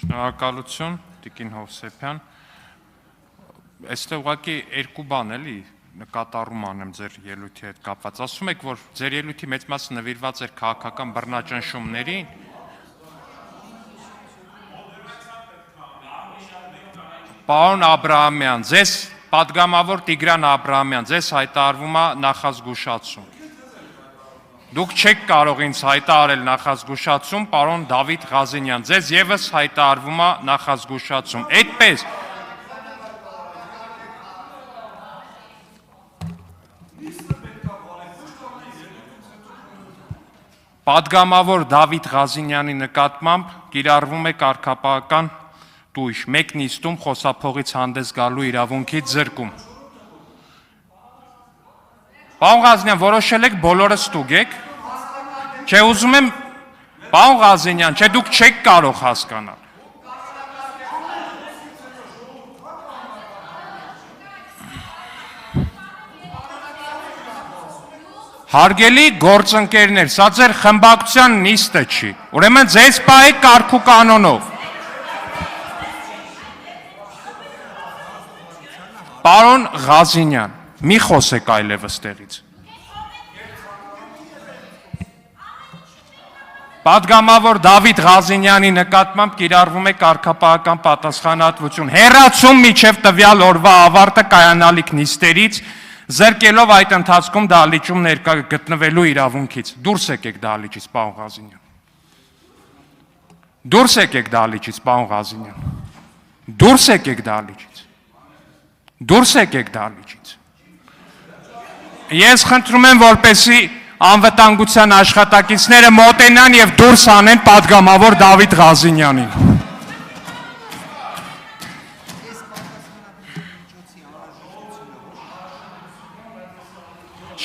Շնորհակալություն, Տիկին Հովսեփյան։ Այստեղ ուղղակի երկու բան էլի նկատառում անեմ ձեր ելույթի հետ կապված։ Ասում եք, որ ձեր ելույթի մեծ մասը նվիրված էր քաղաքական բռնաճնշումներին։ Պարոն Աբրահամյան, ձեզ պատգամավոր Տիգրան Աբրահամյան, ձեզ հայտարարվում է նախազգուշացում։ Դուք չեք կարող ինձ հայտարարել նախազգուշացում, պարոն Դավիթ Ղազենյան, ձեզ եւս հայտարարվում է նախազգուշացում։ Այդպես պատգամավոր Դավիթ Ղազենյանի նկատմամբ կիրառվում է կարգապահական տույժ, մեկ նիստում խոսափողից հանդես գալու իրավունքից զրկում։ Պարոն Ղազենյան, որոշել եք բոլորը ստուգ եք։ Չէ, ուզում եմ, պարոն Ղազենյան, չէ, դուք չեք կարող հասկանալ։ Հարգելի գործընկերներ, սա ձեր խմբակցության նիստը չի։ Ուրեմն ձեզ պահեք կարգ ու կանոնով։ Պարոն Ղազենյան, մի խոսեք այլևս տեղից։ Պատգամավոր Դավիթ Ղազենյանի նկատմամբ կիրառվում է կարգապահական պատասխանատվություն։ Հեռացում միջև տվյալ օրվա ավարտը կայանալիք նիստերից, զրկելով այդ ընթացքում դահլիճում ներկա գտնվելու իրավունքից։ Դուրս եկեք դահլիճից, պարոն Ղազենյան։ Դուրս եկեք դահլիճից, պարոն Ղազենյան։ Դուրս եկեք դահլիճից։ Դուրս եկեք դահլիճից։ Ես խնդրում եմ, որպեսզի անվտանգության աշխատակիցները մոտենան եւ դուրս անեն պատգամավոր Դավիթ Ղազենյանին։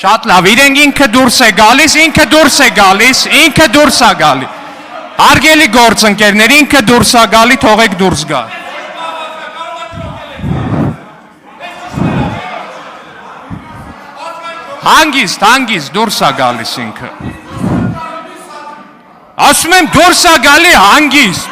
Շատ լավ, իրենք ինքը դուրս է գալիս, ինքը դուրս է գալիս, ինքը դուրս է գալի։ Հարգելի գործընկերներ, ինքը դուրս է գալի, թողեք դուրս գա։ Հանգիստ դուրս է գալիս ինքը։ Ասում եմ դուրս է գալի հանգիստ։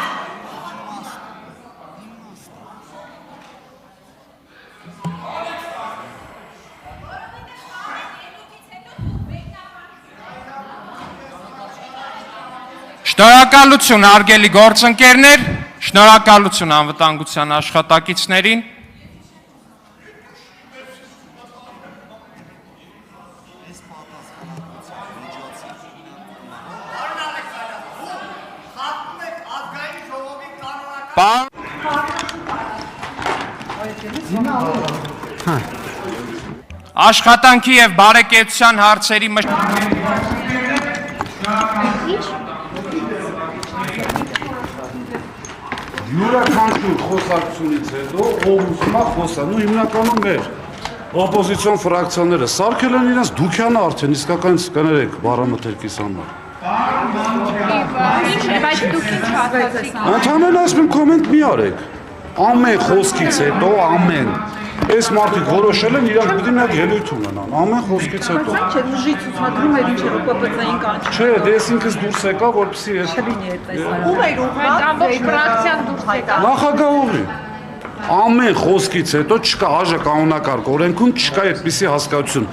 Շնորհակալություն հարգելի գործընկերներ, շնորհակալություն անվտանգության աշխատակիցներին։ Աշխատանքի եւ բարեկեցության հարցերի յուրաքանչյուր խոսակցությունից հետո ով ուզում է խոսա, ու հիմնականում մեր օպոզիցիոն ֆրակցիաները սարքել են իրենց դուքյանը արդեն իսկական կներեք բառամթերքից համար։ Բայց դուք ինչ հասկացիք։ Ընդհանրապես ասում եմ կոմենտ մի արեք։ Ամեն խոսքից հետո ամեն այս մարդիկ որոշել են իրանք պիտի մի հատ ելույթ ունենան, ամեն խոսքից հետո։ Բայց չէ, ուժի ցուցադրում էր ինչ էր ԿՊՑ-ին կանչ։ Չէ, դե ես ինքս դուրս եկա, որպեսզի ես Չլինի այդպես։ Ո՞վ էր ուղղված, ամբողջ ֆրակցիան դուրս եկա։ Նախագահողի։ Ամեն խոսքից հետո չկա ԱԺ կանոնակարգ օրենքում չկա այդպիսի հասկացություն։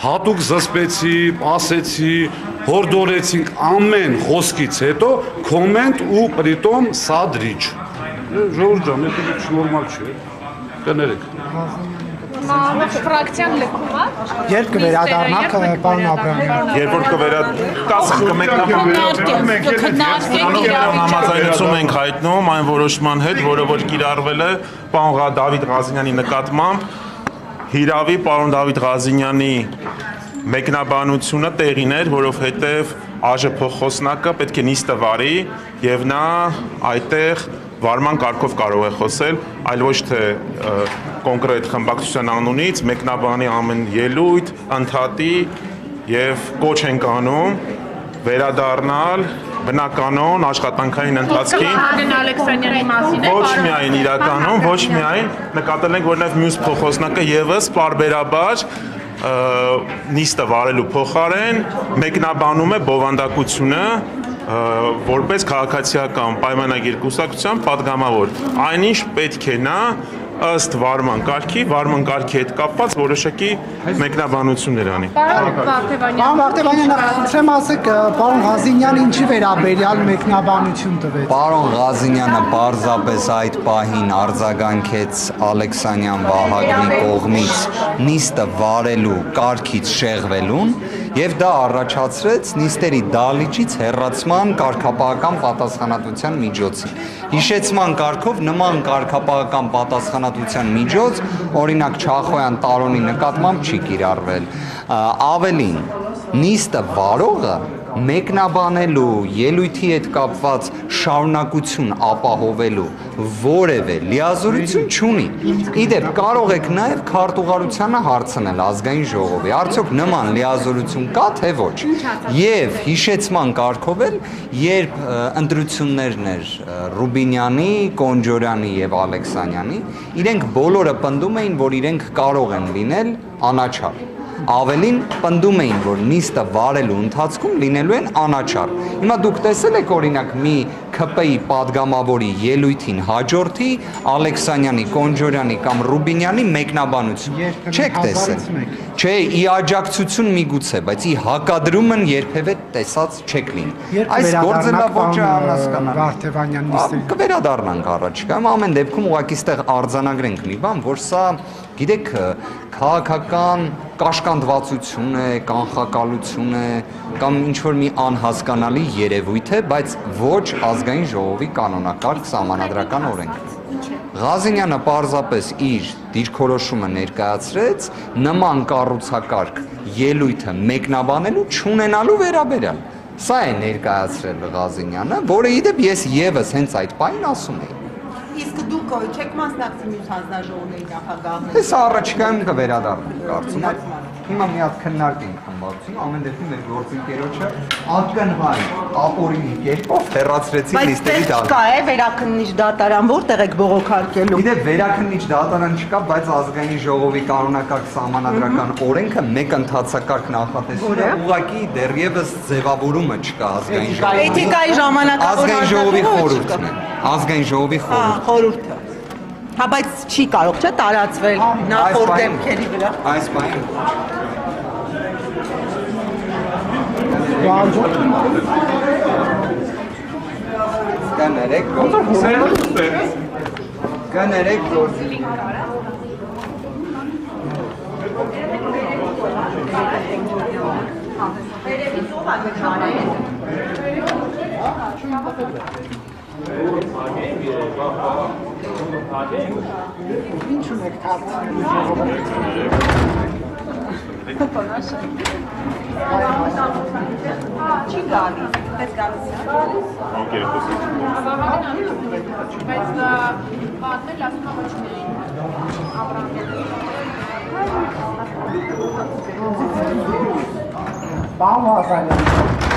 Հատուկ զսպեցի, ասեցի, հորդորեցինք ամեն խոսքից հետո կոմենտ ու պրիտոմ սադրիչ։ Ժողովուրդ ջան, եթե դուք նորմալ չի, կներեք։ Ամբողջ ֆրակցիան լքում է։ Երբ կվերադառնաք, պարոն Աբրահամյան։ Երբ որ կմեկնաբանենք համաձայնություն ենք հայտնում այն որոշման հետ, որը որ կիրառվել է պարոն Դավիթ Ղազենյանի նկատմամբ, հիրավի պարոն Դավիթ Ղազենյանի մեկնաբանությունը տեղին էր, որովհետև ԱԺ փոխխոսնակը պետք է նիստը վարի եւ նա այդտեղ վարման կարգով կարող է խոսել, այլ ոչ թե կոնկրետ խմբակցության անունից մեկնաբանի ամեն ելույթ, ընդհատի եւ կոչ ենք անում վերադառնալ բնականոն աշխատանքային ընթացքին։ Հարգեն Ալեքսանյանի մասին է։ Ոչ միայն իրականում, ոչ միայն նկատել ենք, որ նաեւ մյուս փոխոսնակը եւս պարբերաբար նիստը վարելու փոխարեն մեկնաբանում է բովանդակությունը որպես քաղաքացիական պայմանագիր կուսակցության падգամավոր այնինչ պետք է նա ըստ վարման կարգի հետ կապված որոշակի մեկնաբանություններ անի։ Պարոն Վարդևանյան, խնդրեմ ասեք, պարոն Ղազինյանը ինչի վերաբերյալ մեկնաբանություն տվեց։ Պարոն Ղազինյանը պարզապես այդ պահին արձագանքեց Ալեքսանյան Վահագնի կողմից նիստը վարելու կարգից շեղվելուն եւ դա առաջացրեց նիստերի դահլիճից հեռացման կարգապահական պատասխանատվության միջոցին։ Հիշեցման կարգով նման կարգապահական պատասխանատվության միջոց օրինակ Չախոյան Տարոնի նկատմամբ չի կիրառվել։ Ավելին, նիստը վարողը մեկնաբանելու ելույթի հետ կապված շարունակություն ապահովելու որևէ լիազորություն չունի։ Իդեպ կարող եք նաև քարտուղարությանը հարցնել ազգային ժողովի, արդյոք նման լիազորություն կա թե ոչ։ Եվ հիշեցման կարգով էլ, երբ ընտրություններն էր Ռուբինյանի, Կոնջորյանի եւ Ալեքսանյանի, իրենք բոլորը պնդում էին, որ իրենք կարող են լինել անաչառ։ Ավելին պնդում էին, որ նիստը վարելու ընթացքում լինելու են անաչառ։ Հիմա դուք տեսել եք օրինակ մի ՔՊ-ի падգամավորի ելույթին հաջորդի Ալեքսանյանի, Կոնջորյանի կամ Ռուբինյանի մեկնաբանություն։ Չեք տեսել։ Չէ, ի աջակցություն միգուցե, բայց ի հակադրումն երբևէ տեսած չեք լինի։ Այս գործելավոճը անհասկանալի։ Վարդևանյան նիստերի կվերադառնանք առաջիկայում, ամեն դեպքում ուղղակի ստեղ արձանագրենք մի բան, որ սա գիտեք քաղաքական կաշկանդվածություն է, կանխակալություն է կամ ինչ-որ մի անհասկանալի երևույթ է, բայց ոչ ազգային ժողովի կանոնակարգ սահմանադրական օրենք։ Ղազինյանը պարզապես իր դիրքորոշումը ներկայացրեց նման կառուցակարգ ելույթը մեկնաբանելու չունենալու վերաբերյալ։ Սա է ներկայացրել Ղազինյանը, որը իդեպ ես եւս հենց այդ պահին ասում էի։ Իսկ դուք չեք մասնակցի մյուս հանձնաժողովների նախագահներին։ Այս առաջիկայում կվերադառնանք, կարծում եմ։ Հիմա մի հատ քննարկենք խմբակցություն, ամեն դեպքում մեր գործընկերոջը ակնհայտ ապօրինի կերպով հեռացրեցին լիստերի դահլիճ։ Կա է վերաքննիչ դատարան, որտեղ եք բողոքարկելու։ Իդեպ վերաքննիչ դատարան չկա, բայց ազգային ժողովի կանոնակարգ սահմանադրական օրենքը մեկ ընթացակարգ նախատեսում է, ուղղակի դեռևս ձևավորումը չկա ազգային ժողովի։ Էթիկայի ժամանակավոր ազգային ժողովի խորհուրդն է։ Ազգային ժողովի խորհուրդը։ Հա, բայց չի կարող չէ տարածվել նախորդ դեպքերի վրա։ Այս բանը Կներեք գործի Ինչ ունեք թափել։ Չի գալիս, պես գալիս։ Բայց պատմել ասում առաջին Պարոն Ղազինյան։